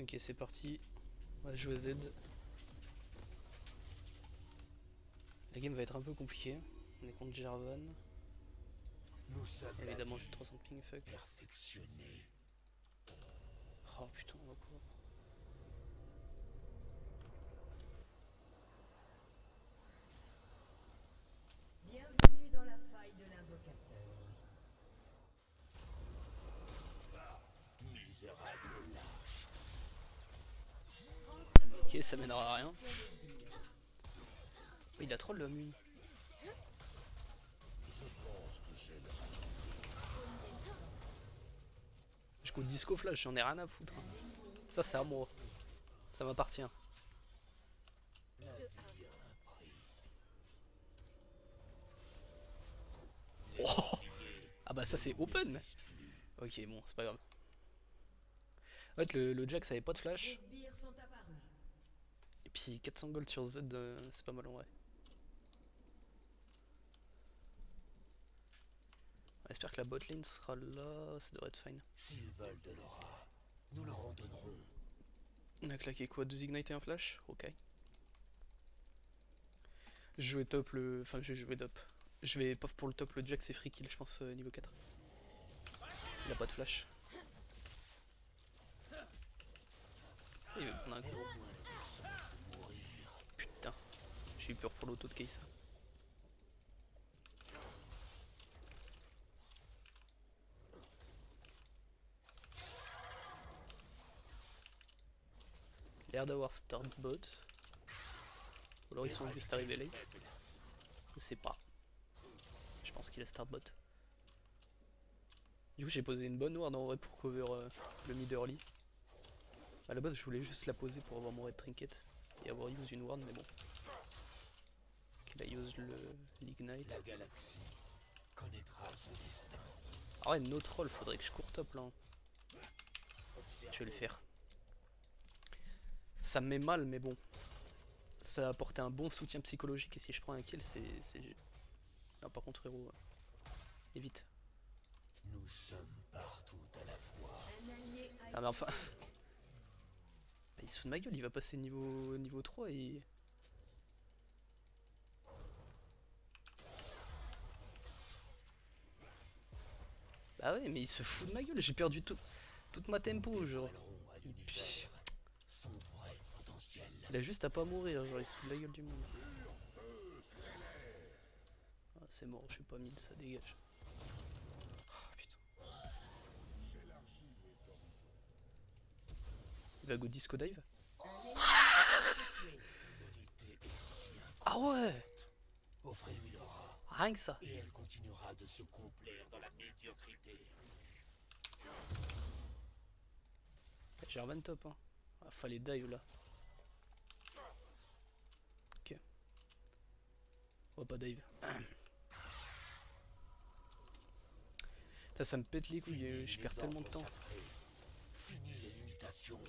Ok, c'est parti. On va jouer Z. La game va être un peu compliquée. On est contre Jarvan. Évidemment, j'ai 300 de ping, fuck. Oh putain, on va pouvoir. Bienvenue dans la faille de l'invocateur. Ok, ça mènera à rien. Oh, il a troll l'homme. Je go disco flash, j'en ai rien à foutre. Ça, c'est à moi. Ça m'appartient. Oh, ah bah ça c'est open. Ok, bon, c'est pas grave. En fait, le Jack ça avait pas de flash. Les sbires sont apparus. Et puis 400 gold sur Z, c'est pas mal en vrai. J'espère que la botlane sera là, ça devrait être fine. S'ils veulent de l'aura, nous leur en donnerons. On a claqué quoi, 2 ignite et un flash. Ok. Je jouais top le... Enfin, j'ai joué top. Je vais paf pour le top, le Jack c'est free kill je pense niveau 4. Il a pas de flash. Il veut prendre un coup. Putain, j'ai eu peur pour l'auto de Kai'Sa. L'air d'avoir start bot. Ou alors ils sont juste arrivés late. Je sais pas. Je pense qu'il a start bot. Du coup j'ai posé une bonne ward en vrai pour cover le mid early. À la base je voulais juste la poser pour avoir mon red trinket et avoir use une ward mais bon. Qu'il a use l'ignite. La galaxie connaîtra son destin. Ah ouais, no troll, faudrait que je cours top là. Je vais le faire. Ça me met mal mais bon. Ça a apporté un bon soutien psychologique et si je prends un kill c'est... Non par contre héros, évite. Nous sommes partout à la fois. Un allié a Ah mais enfin... Bah, il se fout de ma gueule, il va passer niveau 3 et... Bah ouais mais il se fout de ma gueule, j'ai perdu toute ma tempo genre. Volerons à Et puis... l'univers son vrai potentiel. Il a juste à pas mourir, genre il se fout de la gueule du monde. Ah, c'est mort, je suis pas 1000, ça dégage. Oh putain. Il va go disco dive. Ah ouais. Offrez-lui l'aura, Rien que ça. et elle continuera de se complaire dans la médiocrité. J'ai Jarvan top hein. Ah, fallait dive là. Ok. On va pas dive. Ça me pète les couilles, je perds tellement de temps. Fini les limitations.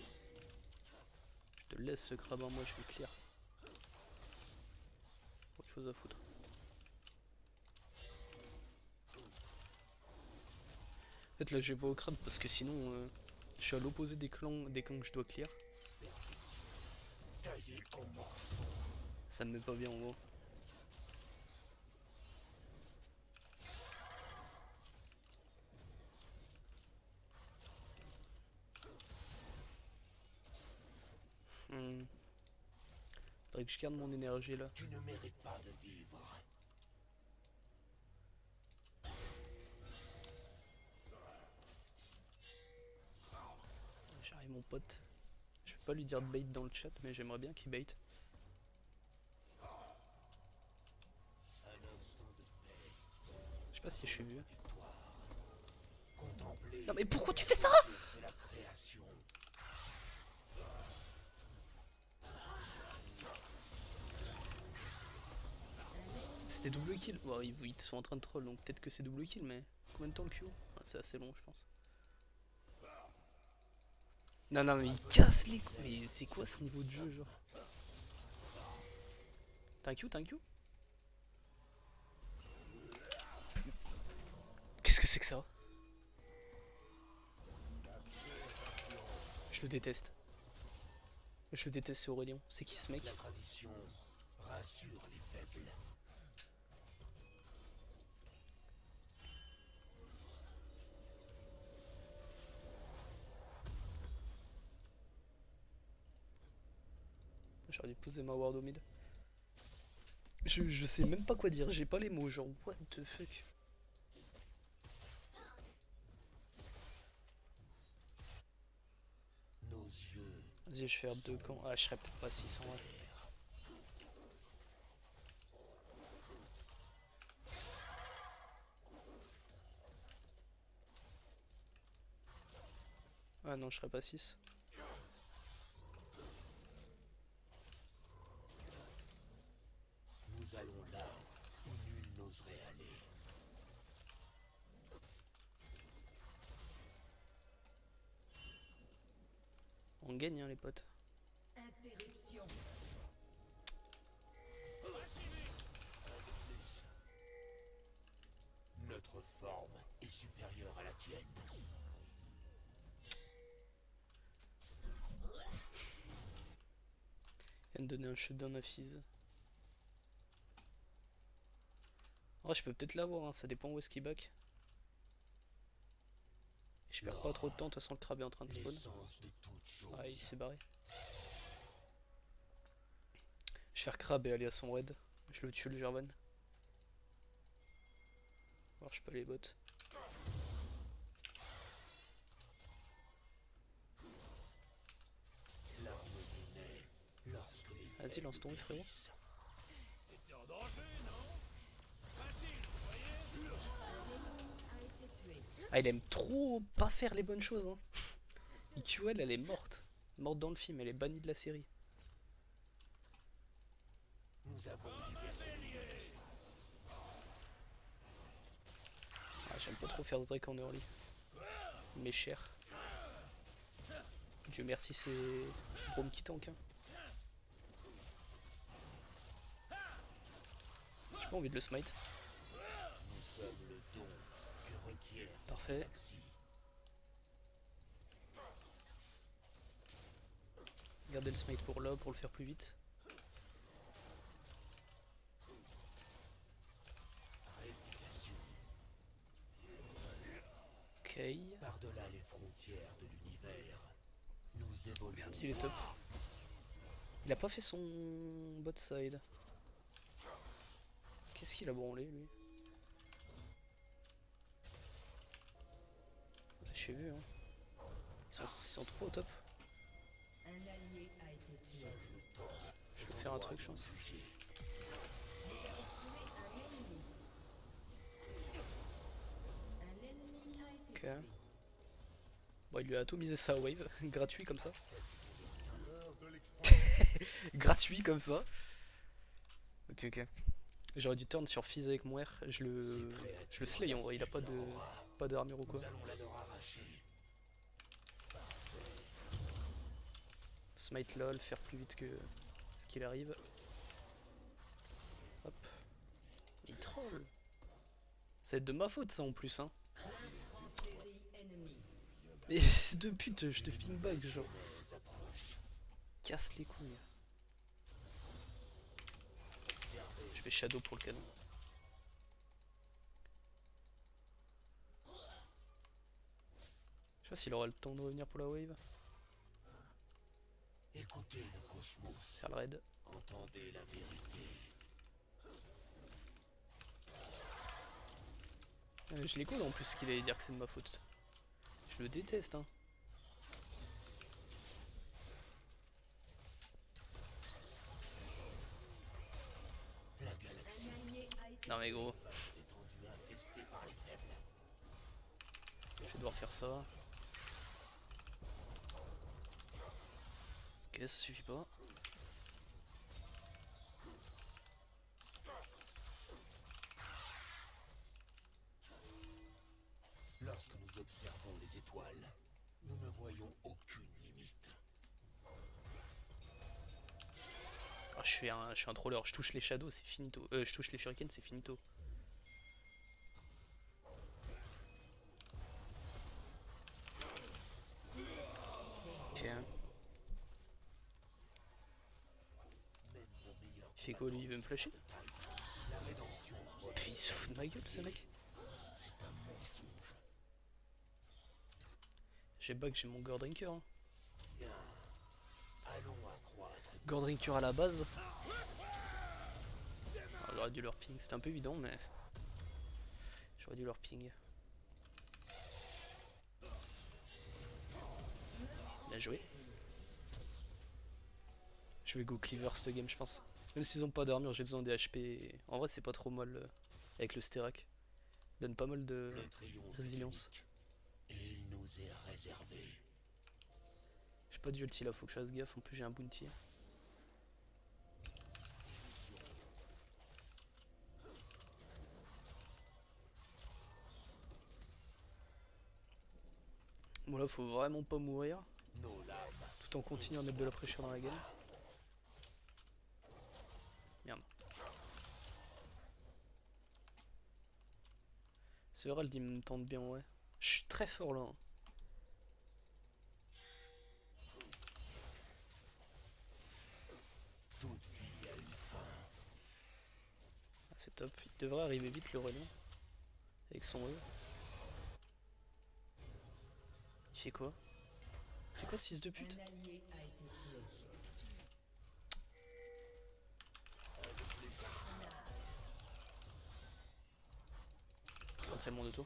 Je te laisse ce crabe en moi, je vais clear. Autre chose à foutre. En fait là j'ai pas au crabe parce que sinon je suis à l'opposé des clans que je dois clear. Taillez en morceaux. Ça me met pas bien en gros. Faudrait que je garde mon énergie là. Tu ne mérites pas de vivre. J'arrive mon pote. Je vais pas lui dire de bait dans le chat mais j'aimerais bien qu'il bait. Un instant de paix. Je sais pas si je suis vu. Contempler Non mais pourquoi tu fais ça? de la création. C'était double kill. Bon, ils sont en train de troll donc peut-être que c'est double kill mais combien de temps le Q? Ah, c'est assez long je pense. Non non mais il casse les couilles. Mais c'est quoi ce niveau de jeu genre? T'as un Q? T'as un Q? Qu'est-ce que c'est que ça? Je le déteste. Je le déteste, c'est Aurélien. C'est qui ce mec? La tradition rassure les faibles. J'aurais dû poser ma ward au mid. Je sais même pas quoi dire, j'ai pas les mots, genre what the fuck. Nos yeux Vas-y, je vais faire 2 camps. Ah, je serais peut-être pas 600 ouais. Ah non, je serais pas 6. nous allons là où nul n'oserait aller. On gagne hein les potes. Interruption. Notre forme est supérieure à la tienne. Il vient de donner un shutdown à Fizz. Oh, je peux peut-être l'avoir, hein, ça dépend où est-ce qu'il back. Je perds pas trop de temps, de toute façon le crabe est en train de spawn. L'essence de toute chose. Ah, il s'est barré. Je vais faire crabe et aller à son raid. Je le tue le Gervan. Alors je peux aller bot. L'harmonie naît lorsque les Vas-y, lance ton frérot. A été tué. Ah, il aime trop pas faire les bonnes choses. Hein. IQL, elle est morte. Morte dans le film, elle est bannie de la série. nous avons libéré. Ah, j'aime pas trop faire ce Drake en early. Mais cher. Dieu merci, c'est Brome qui tank. Hein. J'ai pas envie de le smite. Nous sommes le don que requiert cette Parfait. galaxie. Gardez le smite pour là, pour le faire plus vite. Réplication. Ok. Par-delà les frontières de l'univers, nous évoluons. Merde, il est top. Il a pas fait son bot side. Qu'est-ce qu'il a branlé lui? J'ai vu hein. Ils sont trop au top. Un allié a été tué. Je vais faire un truc je pense. Vous avez tué un ennemi. Un ennemi a été Ok. tué. Bon il lui a atomisé sa wave, gratuit comme ça. Gratuit comme ça. Ok ok. J'aurais dû turn sur Fizz avec Moer, je le slay en vrai, il a pas d'armure ou quoi. Nous allons la leur arracher. Smite lol, faire plus vite que ce qu'il arrive. Hop. Il troll. Ça va être de ma faute ça en plus hein. En série ennemie. Mais c'est de pute, je te ping back genre. Casse les couilles. Je vais shadow pour le canon. Je sais pas s'il aura le temps de revenir pour la wave. Écoutez le cosmos, Faire le raid. entendez la vérité. Je l'écoute en plus qu'il allait dire que c'est de ma faute. Je le déteste hein. La galaxie Un allié a été Non mais gros, est étendue infestée par les faibles. je vais devoir faire ça. Ok, ça suffit pas. Lorsque nous observons les étoiles, nous ne voyons aucune limite. Ah, je suis un troller, je touche les shadows, c'est finito. Je touche les shurikens, c'est finito. Ok. Il fait quoi lui? Il veut me flasher? La rédemption, Puis il se fout de ma gueule ce mec. c'est un mensonge. J'ai bug, j'ai mon Gordrinker. Hein. Bien. Allons accroître. Gordrinker à la base. Alors, j'aurais dû leur ping, c'était un peu évident mais... J'aurais dû leur ping. Bien joué. Je vais go cleaver cette game je pense. Même s'ils ont pas d'armure, j'ai besoin des HP. En vrai c'est pas trop mal avec le Sterak. Donne pas mal de Le triomphe est résilience. unique, et il nous est réservé. J'ai pas d'ulti là, faut que je fasse gaffe, en plus j'ai un bounty. Bon là faut vraiment pas mourir, Nos lames. tout en continuant à mettre de la pression dans la game. Merde. Ce Herald il me tente bien ouais. Je suis très fort là. Hein. Toute vie a une fin. Ah, c'est top, il devrait arriver vite le Aurélien. Avec son E. Il fait quoi? Il fait quoi ce fils de pute? Un allié a été tué. C'est le monde de tout.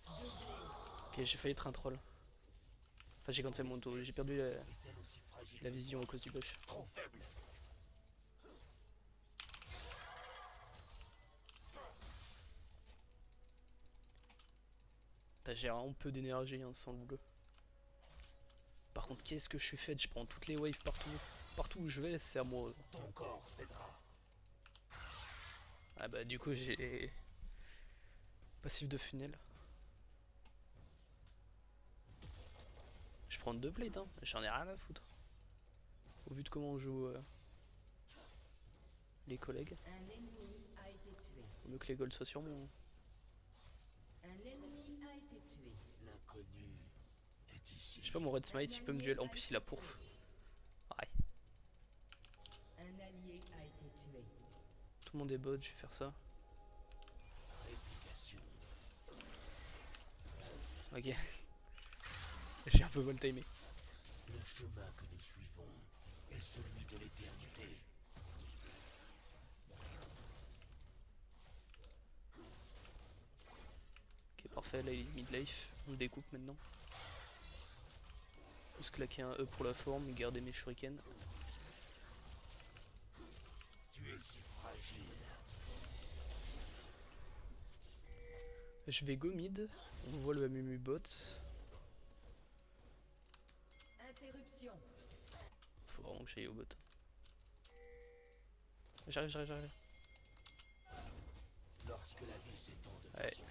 Ok, j'ai failli être un troll. Enfin, j'ai cancel mon tour, j'ai perdu la vision à cause du bush. Trop faible. J'ai vraiment peu d'énergie hein, sans le bleu. Par contre, qu'est-ce que je suis fait? Je prends toutes les waves partout. Partout où je vais, c'est à moi. Ton corps cédera. Ah bah du coup j'ai passif de funnel. Je prends 2 plates hein, j'en ai rien à foutre. Au vu de comment on joue les collègues. Un ennemi a été tué. Faut mieux que les golds soient sur moi. Hein. Un ennemi a été tué. L'inconnu est ici. Je sais pas mon red smite, il peut me duel. En plus il a pourf. Ouais. Un allié a été tué. Tout le monde est bot, je vais faire ça. Réplication. Ok. J'ai un peu mal timé. Le chemin que nous suivons est celui de l'éternité. Ok parfait, là il est mid-life. On le découpe maintenant. Juste claquer un E pour la forme et garder mes shurikens. Tu es si fragile. Je vais go mid. On voit le Amumu bot. Interruption. Faut vraiment que j'aille au bot. J'arrive. Lorsque la vie s'étend de Ouais. façon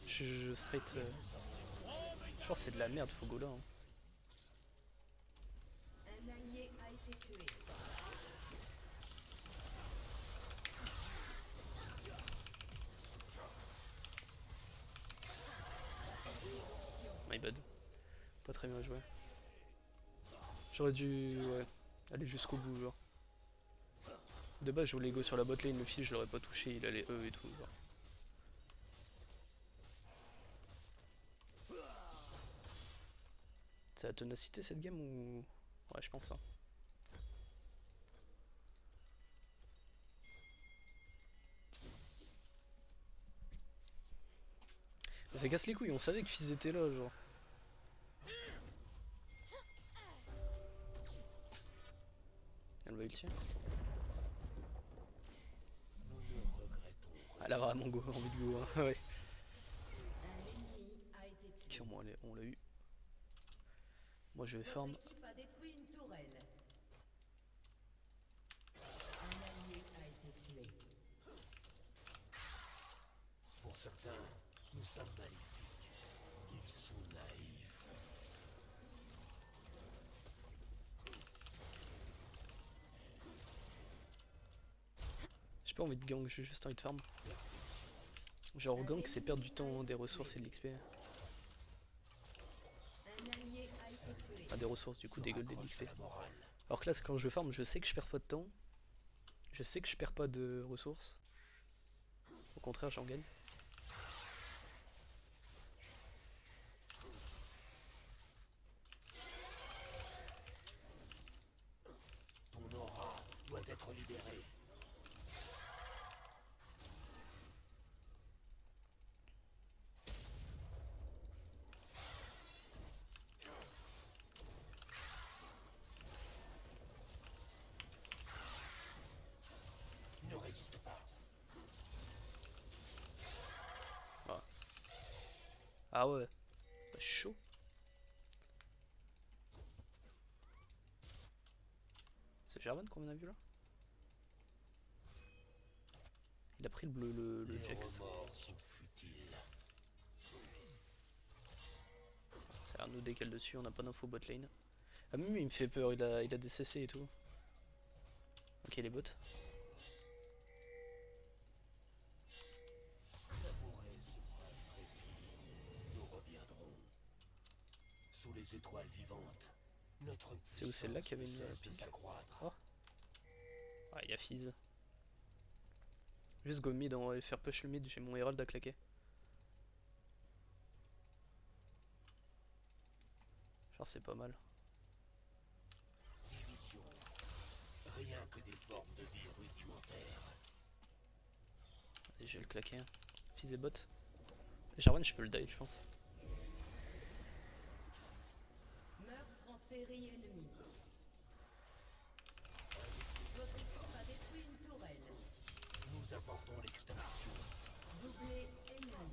irrésolue, Je straight. Je pense que c'est de la merde, faut go là. Hein. Un allié a été tué. My bad. Pas très bien joué. J'aurais dû ouais, aller jusqu'au bout genre. De base je voulais go sur la bot lane, le fils je l'aurais pas touché, il allait E et tout. Genre. C'est la ténacité cette game ou... Ouais je pense hein. Ça casse les couilles, on savait que Fizz était là genre. Elle va ulti. nous ne regrettons rien. Elle a vraiment go, envie de go hein. Ouais. Un ennemi a été tué. Ok on l'a eu. Moi je vais farm. Votre équipe a détruit une tourelle. Un allié a été tué. Pour certains, nous sommes maléfiques. Ils sont naïfs. J'ai pas envie de gank, j'ai juste envie de farm. Genre gank c'est perdre du temps, des ressources et de l'XP. Un allié a été tué. Enfin des ressources du coup, des golds et de Accroche l'XP. à la morale. Alors que là c'est quand je farm, je sais que je perds pas de temps. Je sais que je perds pas de ressources. Au contraire, j'en gagne. Ton aura doit être libérée. Ne résiste pas. Ah ouais, bah, chaud. C'est Jarvan qu'on a vu là? Il a pris le bleu, le Les Jax. remords sont futiles. C'est un nous décale dessus, on n'a pas d'info bot lane. Ah mais il me fait peur, il a des CC et tout. Ok les bots. Savourez ce bref répit. Nous reviendrons. Sous les étoiles vivantes, notre C'est où celle-là puissance qu'il y avait ne une cesse de pink? s'accroître. Oh. Ah il y a Fizz. Juste go mid en faire push le mid, j'ai mon Herald à claquer. Genre c'est pas mal. Division. Rien que des formes de vie rudimentaires. Et je vais le claquer. Fizz et bot. Jarvan je peux le die je pense. Meurtre en série ennemie. Votre équipe a détruit une tourelle. Nous apportons l'extinction. Doublé ennemi.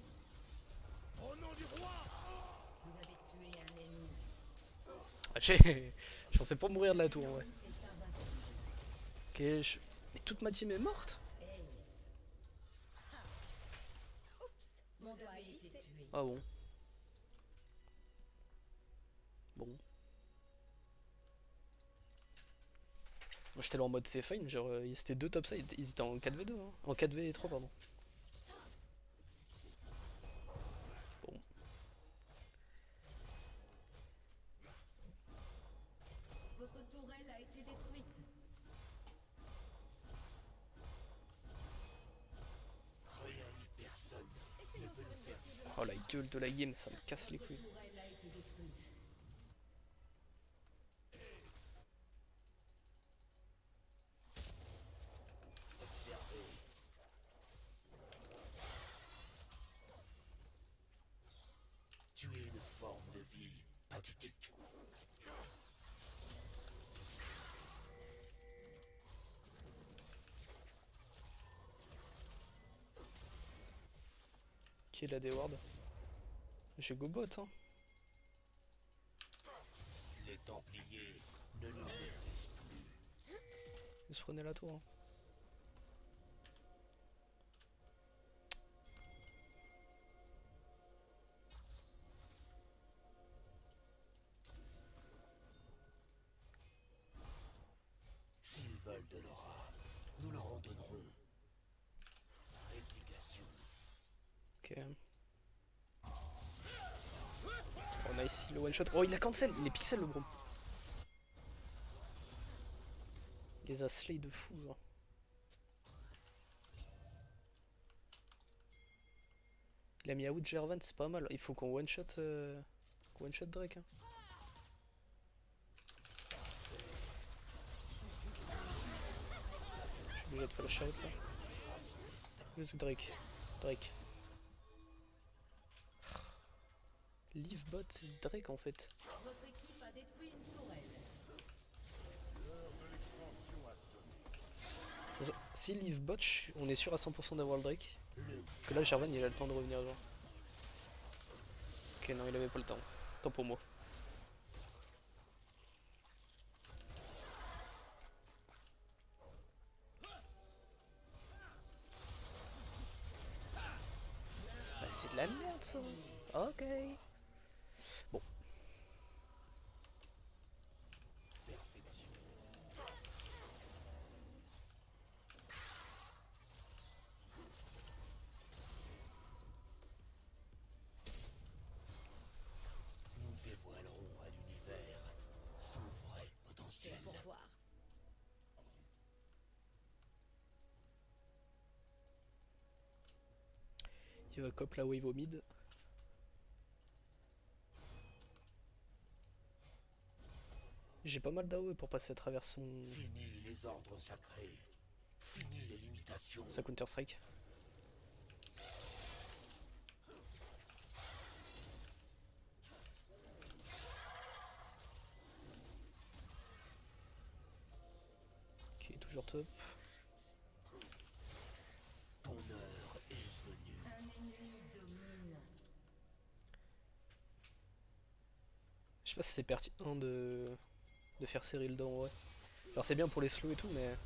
Au nom du roi! Vous avez tué un ennemi. Ah, je pensais pas mourir de la tour en vrai. Est invincible. Ok mais toute ma team est morte. Ace. Vous avez été tué. Ah bon. Bon. Moi j'étais là en mode c'est fine, genre ils étaient deux topside, ils étaient en 4v2 hein. En 4v3 pardon. Bon. Votre tourelle a été détruite. Rien ni personne ne peut nous faire Oh la gueule de la game, ça me casse les couilles. Votre tourelle a été détruite. observer. Tu es une forme de vie pathétique. Qui est la des wards? J'ai go bot hein. Les Templiers ne nous méprisent plus. Ils se prenaient la tour hein. S'ils veulent de l'aura, nous leur en donnerons. Réplication. Ok. Oh nice, le one shot. Oh il a cancel, il est pixel le bro. Il les a slay de fou genre. Il a mis out Jarvan, c'est pas mal. Il faut qu'on one shot Drake hein. Je suis obligé de flash out là. Où est Drake? Drake. Leave bot, c'est Drake en fait. Votre équipe a détruit une tourelle. Si leave bot, on est sûr à 100% d'avoir le Drake. Que là Jarvan il a le temps de revenir genre. Ok non il avait pas le temps. Tant pour moi. C'est de la merde ça. Ok. Bon. Perfection. Nous dévoilerons à l'univers son vrai C'est potentiel. pour voir. Il va cop la wave au mid. J'ai pas mal d'AOE pour passer à travers son... Fini les ordres sacrés. Fini les limitations. sa counter strike. Ok, toujours top. Ton heure est venue. Un ennemi domine. Je sais pas si c'est pertinent de faire Cyril dedans, ouais. Alors c'est bien pour les slows et tout, mais...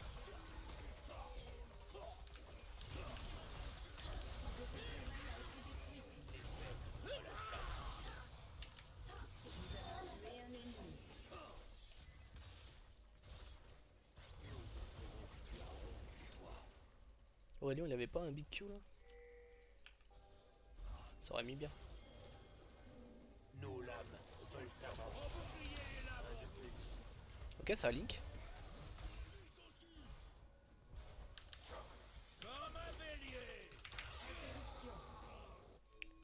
Tué un ennemi. Aurélien, il avait pas un big Q là? Ça aurait mis bien. Nos lames, seules servantes. Ok, ça a link.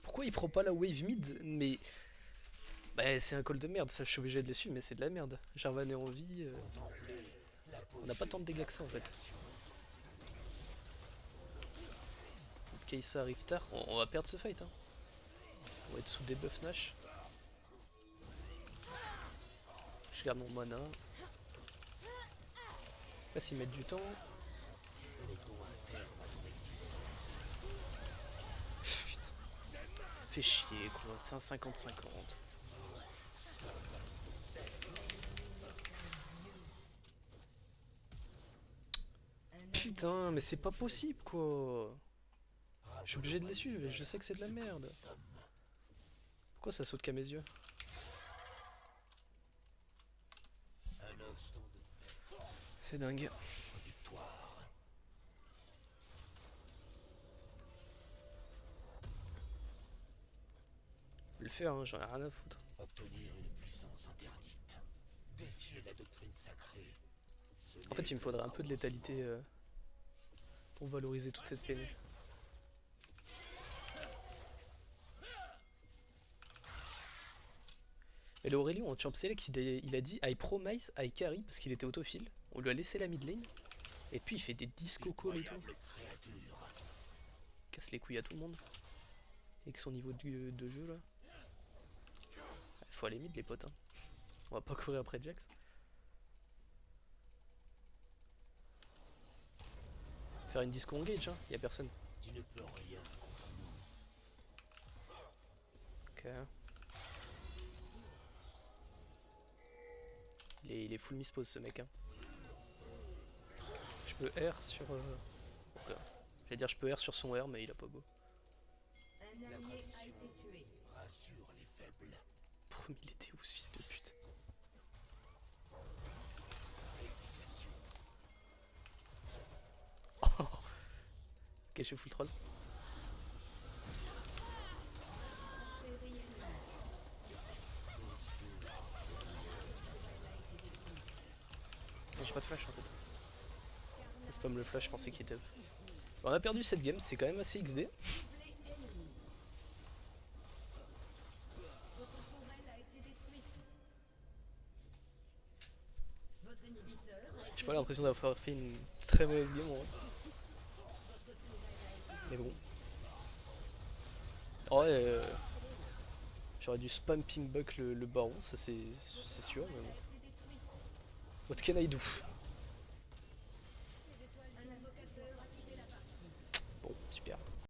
Pourquoi il prend pas la wave mid? Mais... Bah c'est un call de merde, ça je suis obligé de les suivre, mais c'est de la merde. Jarvan est en vie, on n'a pas tant de dégâts que ça en fait. Kai'Sa arrive tard, on va perdre ce fight hein. On va être sous debuff Nash. Je garde mon mana. Là s'ils mettent du temps. Putain. Fais chier quoi, c'est un 50-50. Putain, mais c'est pas possible quoi. Je suis obligé de les suivre et je sais que c'est de la merde. Pourquoi ça saute qu'à mes yeux? Un instant de C'est dingue. victoire. Je vais le faire, hein, j'en ai rien à foutre. Obtenir une puissance interdite. Défier la doctrine sacrée. En fait, il me faudrait un peu de létalité pour valoriser toute cette peine. Et l'Aurélien en Champ Select, il a dit I promise, I carry parce qu'il était autofile. On lui a laissé la mid lane. Et puis il fait des disco calls et tout. Casse les couilles à tout le monde. Avec son niveau de jeu là. Il faut aller mid les potes. Hein. On va pas courir après Jax. Faire une disco engage, hein. Y a personne. Tu ne peux rien contre nous. Ok. Il est full mispose ce mec. Hein. Je peux R sur... Ok. J'allais dire je peux R sur son R mais il a pas go. Un allié a été tué. Rassure les faibles. Mais il était où ce fils de pute? Oh. Ok, je suis full troll. J'ai pas de flash en fait. C'est spam le flash, je pensais qu'il était up. On a perdu cette game, c'est quand même assez XD. Votre tourelle a été détruite. Votre inhibiteur a été J'ai pas l'impression d'avoir fait une très mauvaise game en vrai. Mais bon. En vrai, j'aurais dû spam ping buck le baron, ça c'est sûr. Mais bon. What can I do?